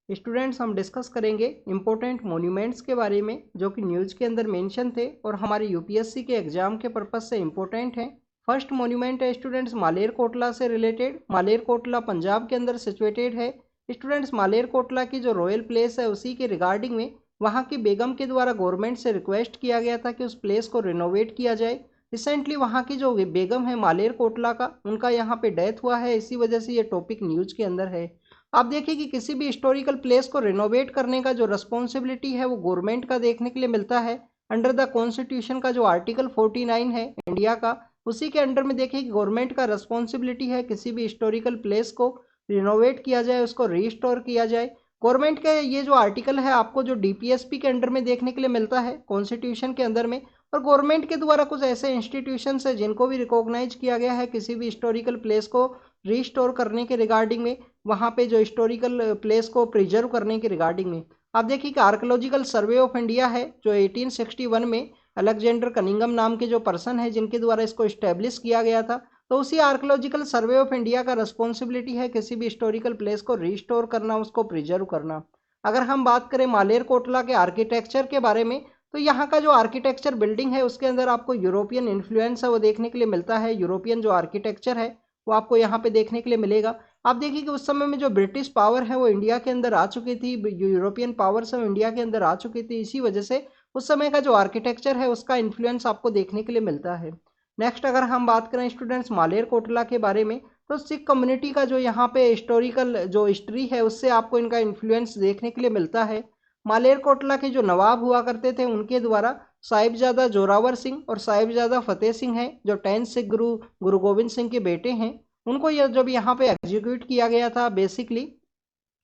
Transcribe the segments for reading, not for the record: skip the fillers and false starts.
Students, हम discuss करेंगे important monuments के बारे में जो कि न्यूज़ के अंदर मेंशन थे और हमारे यूपीएससी के एग्जाम के पर्पज से इम्पोर्टेंट हैं। फर्स्ट मॉन्यूमेंट है स्टूडेंट्स मालेरकोटला से रिलेटेड। मालेरकोटला पंजाब के अंदर सिचुएटेड है। स्टूडेंट्स, मालेरकोटला की जो रॉयल प्लेस है उसी के रिगार्डिंग में वहाँ की बेगम के द्वारा गवर्नमेंट से रिक्वेस्ट किया गया था कि उस प्लेस को रिनोवेट किया जाए। रिसेंटली वहाँ की जो बेगम है मालेरकोटला का, उनका यहाँ पे डेथ हुआ है, इसी वजह से ये टॉपिक न्यूज़ के अंदर है। आप देखिए कि किसी भी हिस्टोरिकल प्लेस को रिनोवेट करने का जो रिस्पॉन्सिबिलिटी है वो गवर्नमेंट का देखने के लिए मिलता है। अंडर द कॉन्स्टिट्यूशन का जो आर्टिकल 49 है इंडिया का, उसी के अंडर में देखिए कि गवर्नमेंट का रिस्पॉन्सिबिलिटी है किसी भी हिस्टोरिकल प्लेस को रिनोवेट किया जाए, उसको रिस्टोर किया जाए। गवर्नमेंट का ये जो आर्टिकल है आपको जो डीपीएसपी के अंडर में देखने के लिए मिलता है कॉन्स्टिट्यूशन के अंदर में। और गवर्नमेंट के द्वारा कुछ ऐसे इंस्टीट्यूशंस है जिनको भी रिकॉग्नाइज किया गया है किसी भी हिस्टोरिकल प्लेस को रिस्टोर करने के रिगार्डिंग में, वहाँ पे जो हिस्टोरिकल प्लेस को प्रिजर्व करने के रिगार्डिंग में। आप देखिए कि आर्कोलॉजिकल सर्वे ऑफ इंडिया है जो 1861 में अलेक्जेंडर कनिंगम नाम के जो पर्सन है जिनके द्वारा इसको इस्टेब्लिश किया गया था, तो उसी आर्कोलॉजिकल सर्वे ऑफ इंडिया का रिस्पॉन्सिबिलिटी है किसी भी हिस्टोरिकल प्लेस को रिस्टोर करना, उसको प्रिजर्व करना। अगर हम बात करें मालेरकोटला के आर्किटेक्चर के बारे में, तो यहाँ का जो आर्किटेक्चर बिल्डिंग है उसके अंदर आपको यूरोपियन इन्फ्लुएंस है वो देखने के लिए मिलता है। यूरोपियन जो आर्किटेक्चर है वो आपको यहाँ पे देखने के लिए मिलेगा। आप देखिए कि उस समय में जो ब्रिटिश पावर है वो इंडिया के अंदर आ चुकी थी, जो यूरोपियन पावर्स है वो इंडिया के अंदर आ चुकी थी, इसी वजह से उस समय का जो आर्किटेक्चर है उसका इन्फ्लुएंस आपको देखने के लिए मिलता है। नेक्स्ट अगर हम बात करें स्टूडेंट्स मालेरकोटला के बारे में, तो सिख कम्युनिटी का जो यहाँ पे हिस्टोरिकल जो हिस्ट्री है उससे आपको इनका इन्फ्लुएंस देखने के लिए मिलता है। मालेरकोटला के जो नवाब हुआ करते थे उनके द्वारा साहिबजादा जोरावर सिंह और साहिबजादा फतेह सिंह हैं जो 10th सिख गुरु गुरु गोविंद सिंह के बेटे हैं, उनको यह जब यहाँ पे एग्जीक्यूट किया गया था, बेसिकली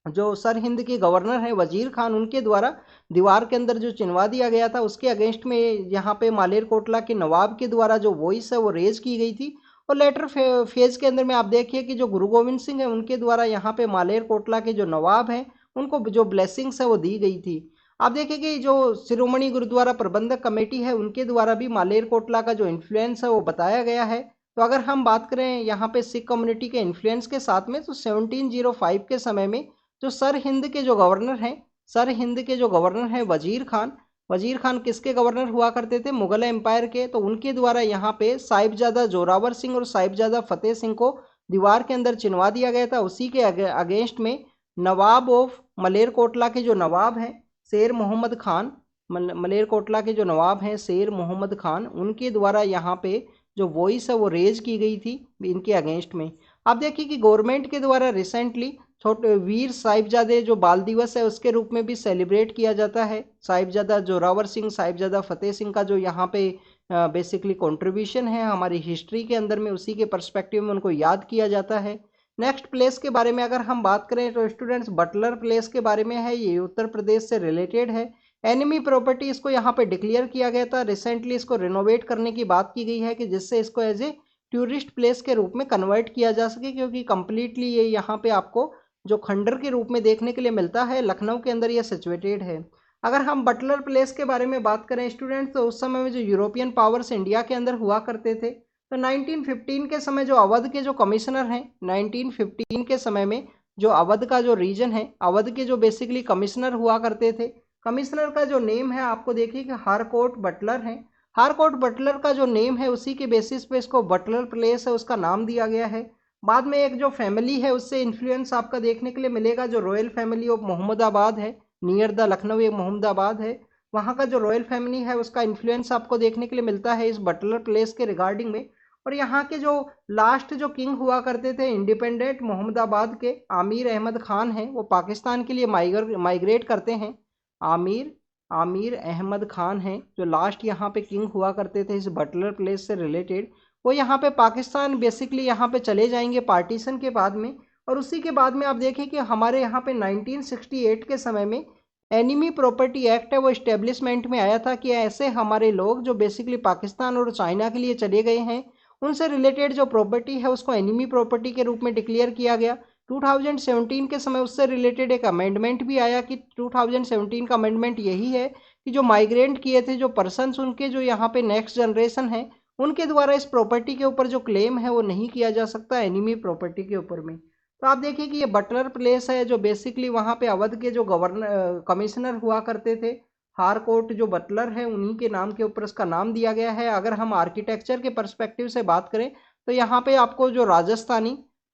जो सर हिंद के गवर्नर हैं वजीर खान, उनके द्वारा दीवार के अंदर जो चिनवा दिया गया था उसके अगेंस्ट में यहाँ पे मालेरकोटला के नवाब के द्वारा जो वॉइस है वो रेज की गई थी। और लेटर फेज के अंदर में आप देखिए कि जो गुरु गोविंद सिंह है उनके द्वारा यहाँ पे मालेरकोटला के जो नवाब हैं उनको जो ब्लेसिंग्स है वो दी गई थी। आप देखिए कि जो शिरोमणि गुरुद्वारा प्रबंधक कमेटी है उनके द्वारा भी मालेरकोटला का जो इन्फ्लुएंस है वो बताया गया है। तो अगर हम बात करें यहाँ पे सिख कम्युनिटी के इन्फ्लुएंस के साथ में, तो 1705 के समय में जो सर हिंद के जो गवर्नर हैं, सर हिंद के जो गवर्नर हैं वजीर खान, वजीर खान किसके गवर्नर हुआ करते थे? मुगल एम्पायर के। तो उनके द्वारा यहाँ पे साहिबजादा जोरावर सिंह और साहिबजादा फतेह सिंह को दीवार के अंदर चिनवा दिया गया था। उसी के अगेंस्ट में नवाब ऑफ मलेरकोटला के जो नवाब हैं शेर मोहम्मद खान, मलेरकोटला के जो नवाब हैं शेर मोहम्मद खान, उनके द्वारा यहाँ पे जो वॉइस है वो रेज की गई थी इनके अगेंस्ट में। आप देखिए कि गवर्नमेंट के द्वारा रिसेंटली छोटे वीर साहिबजादे जो बाल दिवस है उसके रूप में भी सेलिब्रेट किया जाता है। साहिबजादा जोरावर सिंह, साहिबजादा फतेह सिंह का जो यहाँ पे बेसिकली कंट्रीब्यूशन है हमारी हिस्ट्री के अंदर में, उसी के पर्सपेक्टिव में उनको याद किया जाता है। नेक्स्ट प्लेस के बारे में अगर हम बात करें तो स्टूडेंट्स बटलर प्लेस के बारे में है, ये उत्तर प्रदेश से रिलेटेड है। एनिमी प्रॉपर्टी इसको यहाँ पे डिक्लेयर किया गया था। रिसेंटली इसको रिनोवेट करने की बात की गई है कि जिससे इसको एज ए टूरिस्ट प्लेस के रूप में कन्वर्ट किया जा सके, क्योंकि कंप्लीटली ये यहाँ पे आपको जो खंडर के रूप में देखने के लिए मिलता है, लखनऊ के अंदर ये सिचुएटेड है। अगर हम बटलर प्लेस के बारे में बात करें स्टूडेंट्स, तो उस समय में जो यूरोपियन पावर्स इंडिया के अंदर हुआ करते थे, तो 1915 के समय जो अवध के जो कमिश्नर हैं, 1915 के समय में जो अवध का जो रीजन है, अवध के जो बेसिकली कमिश्नर हुआ करते थे, कमिश्नर का जो नेम है आपको देखिए कि हारकोर्ट बटलर है। हारकोर्ट बटलर का जो नेम है उसी के बेसिस पे इसको बटलर प्लेस है उसका नाम दिया गया है। बाद में एक जो फैमिली है उससे इन्फ्लुएंस आपका देखने के लिए मिलेगा, जो रॉयल फैमिली ऑफ मोहम्मदाबाद है, नियर द लखनऊ एक मोहम्मदाबाद है, वहाँ का जो रॉयल फैमिली है उसका इन्फ्लुएंस आपको देखने के लिए मिलता है इस बटलर प्लेस के रिगार्डिंग में। और यहाँ के जो लास्ट जो किंग हुआ करते थे इंडिपेंडेंट मोहम्मदाबाद के, आमिर अहमद खान हैं, वो पाकिस्तान के लिए माइग्रेट करते हैं। आमिर आमिर अहमद खान हैं जो लास्ट यहाँ पे किंग हुआ करते थे इस बटलर प्लेस से रिलेटेड। वो यहाँ पे पाकिस्तान बेसिकली यहाँ पे चले जाएंगे पार्टीशन के बाद में। और उसी के बाद में आप देखें कि हमारे यहाँ पे 1968 के समय में एनिमी प्रॉपर्टी एक्ट है वो इस्टेब्लिशमेंट में आया था कि ऐसे हमारे लोग जो बेसिकली पाकिस्तान और चाइना के लिए चले गए हैं उनसे रिलेटेड जो प्रॉपर्टी है उसको एनिमी प्रॉपर्टी के रूप में डिक्लेयर किया गया। 2017 के समय उससे रिलेटेड एक अमेंडमेंट भी आया कि 2017 का अमेंडमेंट यही है कि जो माइग्रेंट किए थे जो पर्सनस, उनके जो यहाँ पे नेक्स्ट जनरेशन है उनके द्वारा इस प्रॉपर्टी के ऊपर जो क्लेम है वो नहीं किया जा सकता एनिमी प्रॉपर्टी के ऊपर में। तो आप देखिए कि ये बटलर प्लेस है, जो बेसिकली वहाँ पे अवध के जो गवर्नर कमिश्नर हुआ करते थे, हारकोर्ट जो बटलर है, उन्हीं के नाम के ऊपर इसका नाम दिया गया है। अगर हम आर्किटेक्चर के पर्सपेक्टिव से बात करें तो यहाँ पे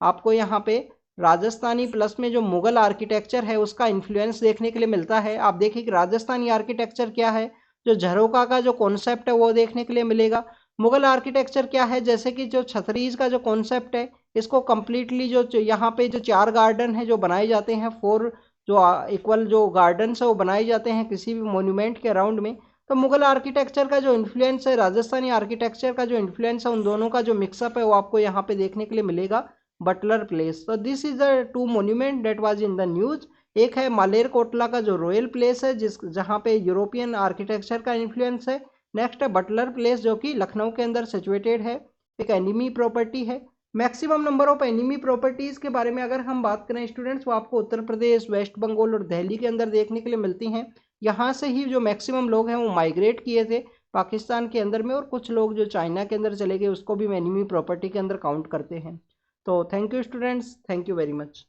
आपको यहाँ पे राजस्थानी प्लस में जो मुगल आर्किटेक्चर है उसका इन्फ्लुएंस देखने के लिए मिलता है। आप देखिए कि राजस्थानी आर्किटेक्चर क्या है, जो झरोका का जो कॉन्सेप्ट है वो देखने के लिए मिलेगा। मुगल आर्किटेक्चर क्या है, जैसे कि जो छतरीज का जो कॉन्सेप्ट है, इसको कम्प्लीटली जो यहाँ पे जो 4 गार्डन है जो बनाए जाते हैं, 4 जो इक्वल जो गार्डन्स है वो बनाए जाते हैं किसी भी मोन्यूमेंट के अराउंड में। तो मुगल आर्किटेक्चर का जो इन्फ्लुएंस है, राजस्थानी आर्किटेक्चर का जो इन्फ्लुएंस है, उन दोनों का जो मिक्सअप है वो आपको यहाँ पे देखने के लिए मिलेगा, बटलर प्लेस। तो this is the 2 monument that was in the news. एक है मालेर कोटला का जो रॉयल प्लेस है, जहाँ पे यूरोपियन आर्किटेक्चर का इन्फ्लुएंस है। नेक्स्ट है बटलर प्लेस, जो कि लखनऊ के अंदर सिचुएटेड है, एक एनिमी प्रॉपर्टी है। Maximum number of enemy properties के बारे में अगर हम बात करें स्टूडेंट्स, वो आपको उत्तर प्रदेश, वेस्ट बंगाल और दिल्ली के अंदर देखने के लिए मिलती हैं। यहाँ से ही जो मैक्सिमम लोग हैं वो माइग्रेट किए थे पाकिस्तान के अंदर में, और कुछ लोग जो चाइना के अंदर चले गए उसको भी एनिमी प्रॉपर्टी के अंदर काउंट करते हैं। तो thank you students, thank you very much.